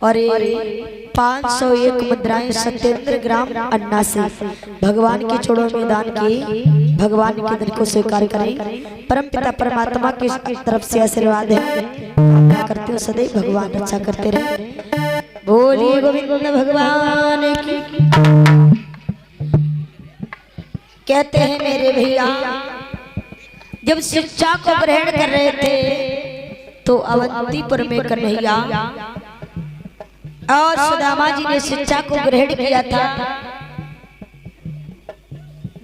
और 501 मुद्राएं सत्येंद्र ग्राम अन्ना से भगवान के चरणों में दान किए। भगवान के दिल को स्वीकार करें। परम पिता परमात्मा की तरफ से आशीर्वाद है। करते हो सदैव भगवान अच्छा करते रहे। बोलिए गोविंद भगवान की। कहते हैं मेरे भैया जब शिक्षा को ग्रहण कर रहे थे तो अवंतीपुर में कन्हैया और सुदामा जी ने शिक्षा को ग्रहण किया था।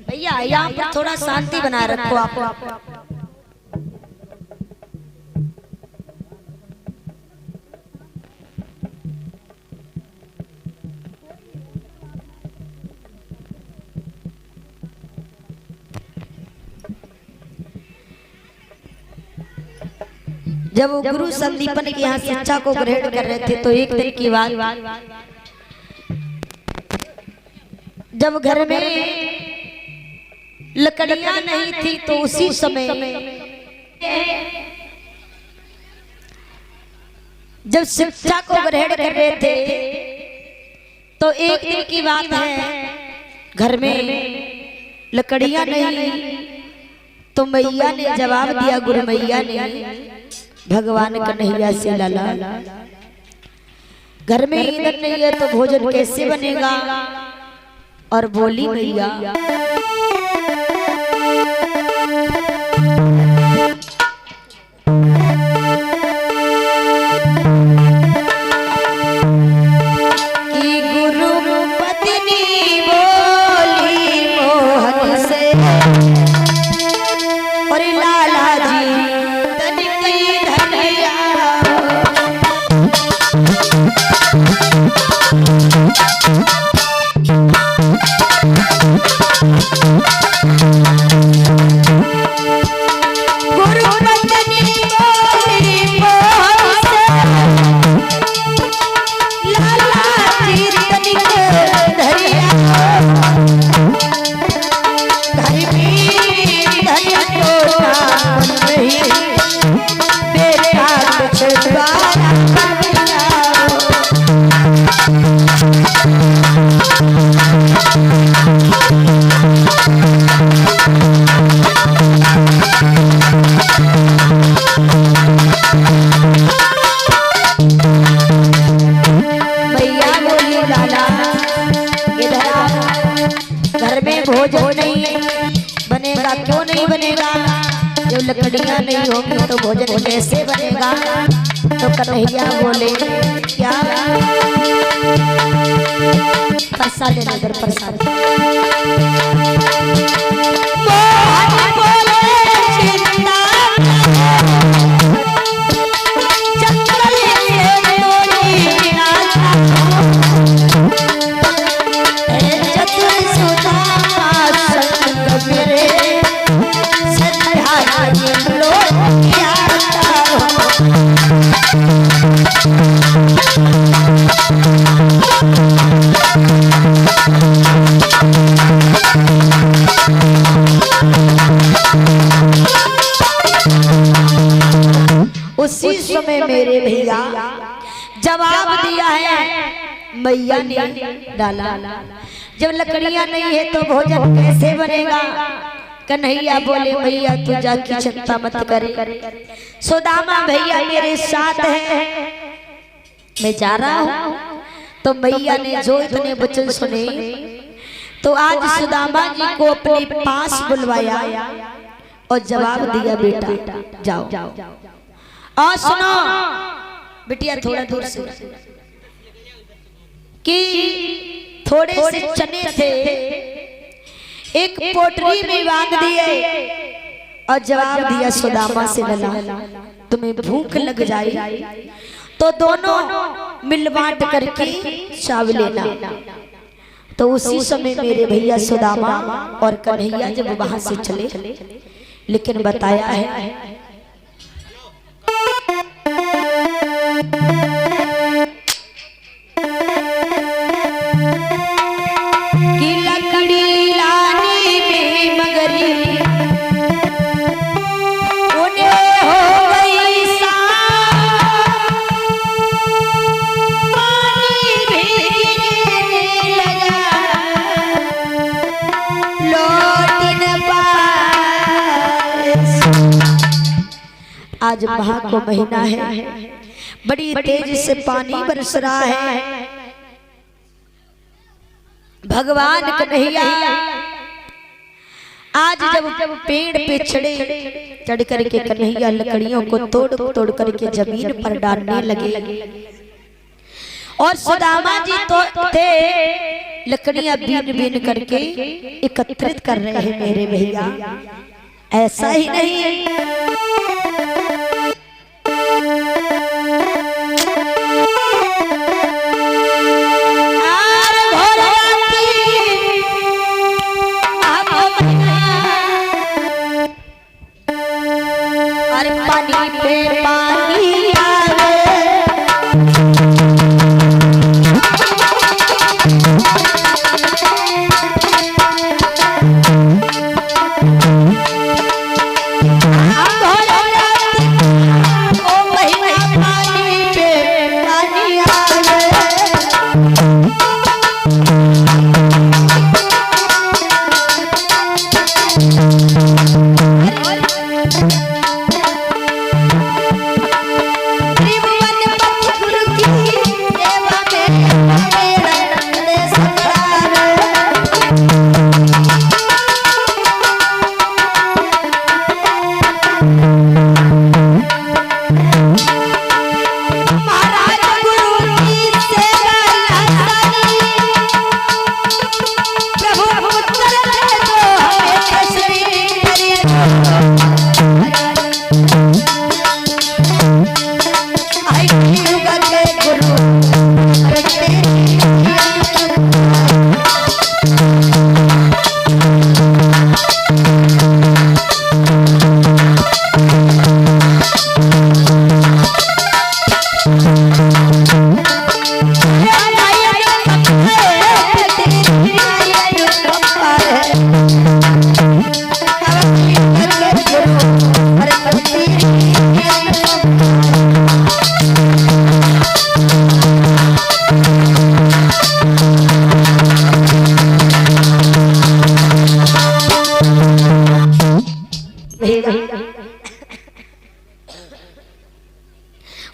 भैया यहाँ पर थोड़ा शांति बनाए रखो आप। जब वो गुरु संदीपन के यहाँ शिक्षा को ग्रहण कर रहे थे तो एक दिन की बात, जब घर में लकड़ियां नहीं थी तो उसी समय जब शिक्षा को ग्रहण कर रहे थे तो एक दिन की बात है, घर में लकड़ियां नहीं तो मैया ने जवाब दिया, गुरु मैया ने भगवान कन्हैया से, लाला घर में ईंधन नहीं है तो भोजन कैसे बनेगा। और बोली मैया कि गुरु पत्नी बोली मोहन से, और लाला जी लकड़ियां नहीं होंगी तो भोजन कैसे बनेगा। तो कन्हैया बोले क्या, प्रसाद लेने इधर प्रसाद। उसी समय मेरे भैया जवाब दिया है मैया ने, डाला जब लकड़ियां नहीं है तो भोजन कैसे बनेगा। कन्हैया बोले मैया तू जाके चिंता मत करे, सुदामा भैया मेरे साथ है, मैं जा रहा हूँ। तो मैया ने जो इतने वचन सुने तो आज सुदामा जी को अपने पास बुलवाया और जवाब दिया, बेटा जाओ। और सुनो बिटिया थोड़ा दूर से कि थोड़े से चने थे एक पोटली में बांध दिए और जवाब दिया सुदामा से, लला तुम्हें भूख लग जाए तो दोनों मिल बांट करके चावल लेना। तो उसी समय मेरे भैया सुदामा और कन्हैया जब वहां से चले, लेकिन बताया है कि लकड़ी लाने में मगरी उन्हें हो गई सा आज माह को महीना है, बड़ी तेज से पानी बरस रहा है। भगवान कन्हैया आज जब पेड़ पे चढ़ करके कन्हैया लकड़ियों को तोड़ तोड़ करके जमीन पर डालने लगे और सुदामा जी तो थे लकड़ियां बीन बीन करके एकत्रित कर रहे हैं मेरे भैया। ऐसा ही नहीं पानी पे पानी आवे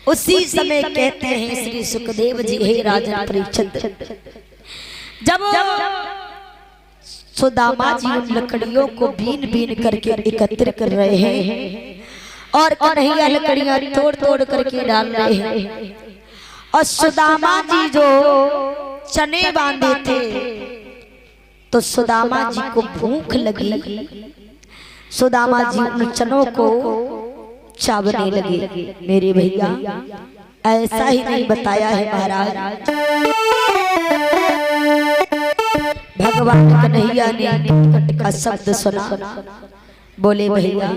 उसी समय कहते हैं श्री सुखदेव जी, हे राजा परीक्षित, जब सुदामा जी उन लकड़ियों को बीन बीन करके एकत्रित कर रहे हैं और कन्हैया लकड़ियां तोड़ तोड़ करके डाल रहे हैं और सुदामा जी जो चने बांधे थे तो सुदामा जी को भूख लगी। सुदामा जी उन चनों को चावने लगे मेरे भैया। ऐसा ही नहीं बताया है महाराज, भगवान कन्हैया ने का शब्द सुना, बोले भैया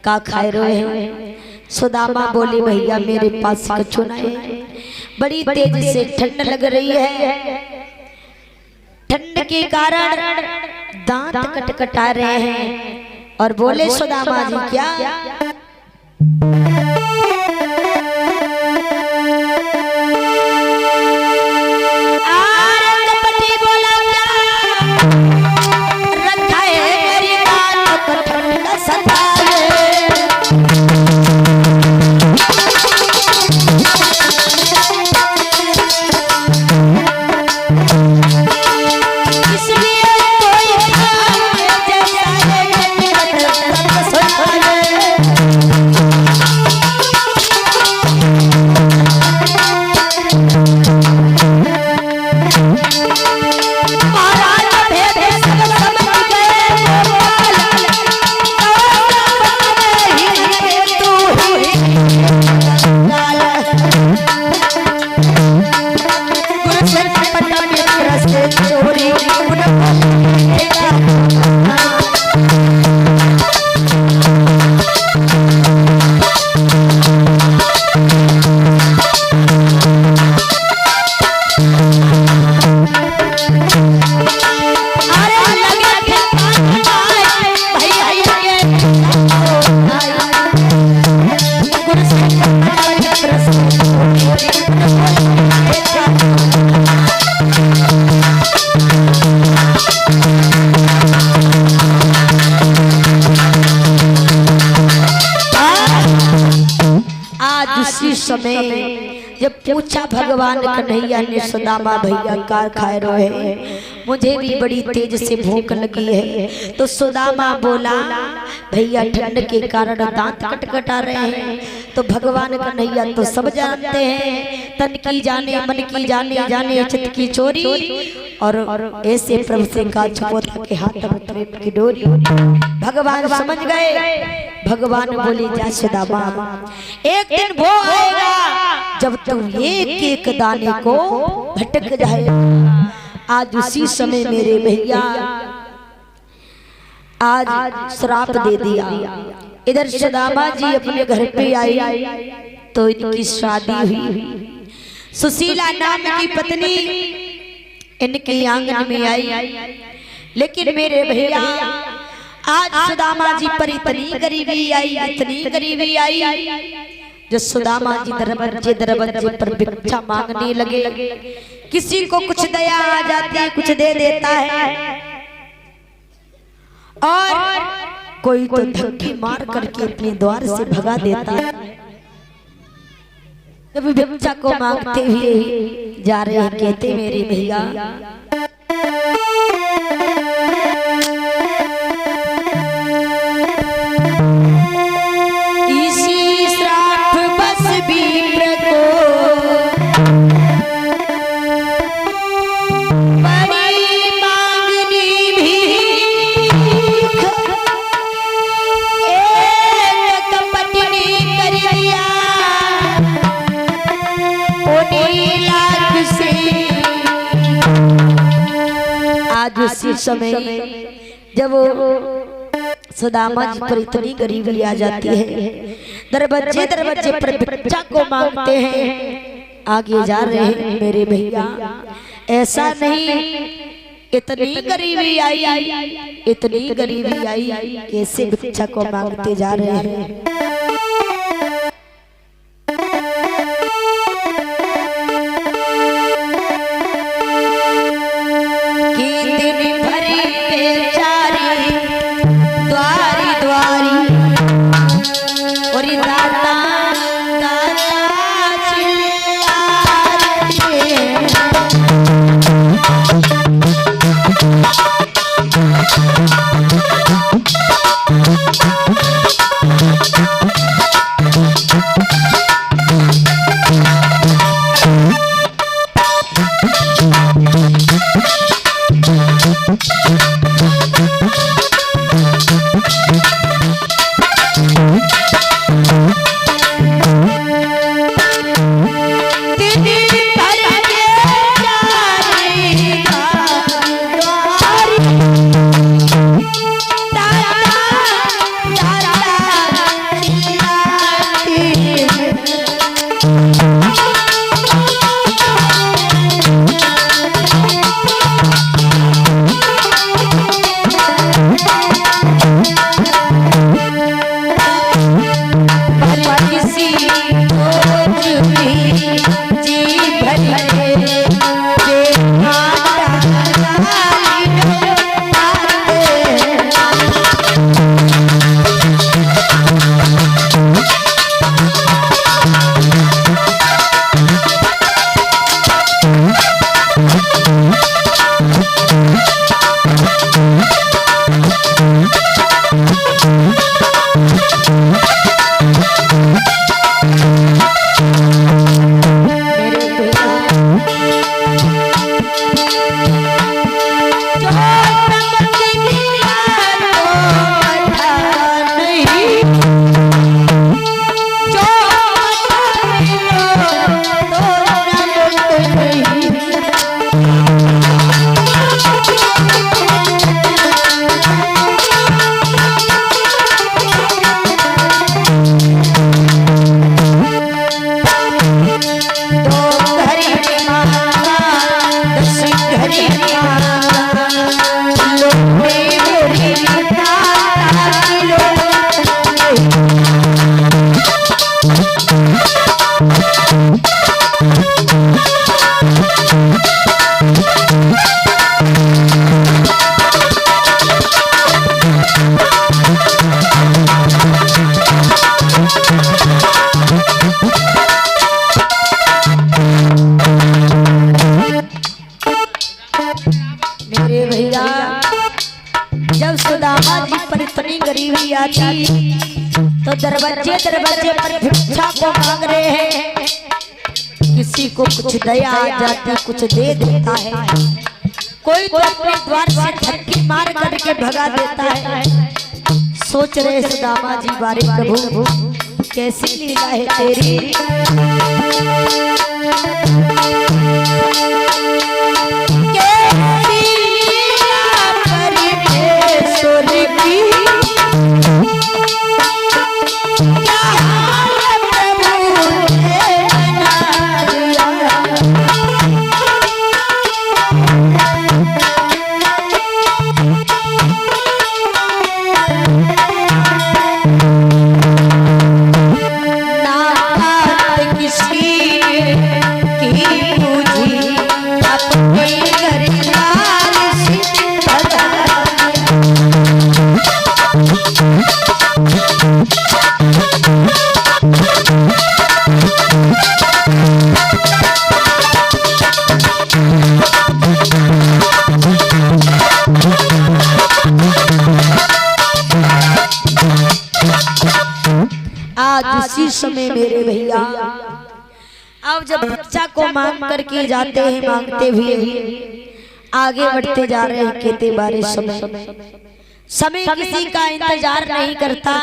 का खाए रहे हैं। सुदामा बोले भैया मेरे पास कछु नहीं, बड़ी तेजी से ठंड लग रही है, ठंड के कारण दांत कटकटा रहे हैं। और बोले सुदामा जी क्या पूछा भगवान कन्हैया ने सुदामा भैया कार खाए रहे, मुझे भी बड़ी तेज से भूख लगी है। तो सुदामा बोला भैया ठंड के कारण दांत कटकटा रहे हैं। तो भगवान कन्हैया तो सब जानते हैं, तन की जाने मन की जाने जाने चित की चोरी, और ऐसे प्रभु से का छुपोता के हाथ में प्रेम की डोरी। भगवान समझ गए। भगवान बोले जा सुदामा, एक दिन वो आएगा जब तुम एक एक दाने को भटक जाएगा। आज उसी समय मेरे भैया आज श्राप दे दिया। इधर सुदामा जी अपने घर पे आई तो इनकी शादी हुई। सुशीला नाम की पत्नी इनके आंगन में आई। लेकिन मेरे भैया आज सुदामा जी पर इतनी गरीबी आई, इतनी गरीबी आई, जो सुदामा जी दरवाजे दरवाजे पर भिक्षा मांगने लगे। किसी को कुछ दया आ जाती है, कुछ दे देता है, और कोई तो धक्के मार करके अपने द्वार से भगा देता है। जब भिक्षा को मांगते हुए जा रहे हैं, कहते मेरे भैया इसी श्राप बस विप्र को बड़ी मांगनी भीख, एक कपटनी कर दिया उन्हीं लाख से। आज उसी समय जब सुदामा जी पर इतनी गरीबी आ जाती है, दरवाजे दरवाजे पर भिक्षा को मांगते हैं, आगे जा रहे हैं मेरे भैया। ऐसा नहीं, इतनी गरीबी आई, इतनी गरीबी आई, कैसे भिक्षा को मांगते जा रहे हैं। मेरे भैया जब सुदामा जी पर इतनी गरीबी आती तो दरवाजे दरवाजे पर भिक्षा को मांग रहे हैं। किसी को कुछ दया आ जाती, कुछ दे देता है, कोई तो अपने द्वार से धक्के मार करके भगा देता है। सोच रहे सुदामा जी बारे प्रभु कैसी लीला है तेरी। आज उसी समय मेरे भैया अब जब बच्चा को मांग करके जाते हैं, मांगते हुए आगे बढ़ते जा रहे हैं। कहते बारे समय किसी का इंतजार नहीं करता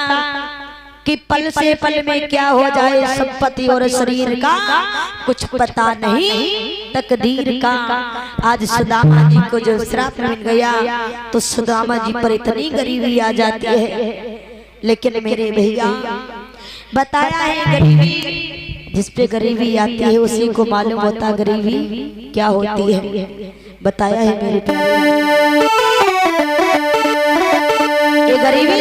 कि पल से पल में क्या हो जाए। संपत्ति और शरीर का कुछ पता नहीं तकदीर का। आज सुदामा जी को जो श्राप मिल गया तो सुदामा जी पर इतनी गरीबी आ जाती है। लेकिन मेरे भैया बताया है गरीबी जिस पे गरीबी आती है उसी को मालूम होता गरीबी क्या होती है। बताया है मेरे प्यारे ये गरीबी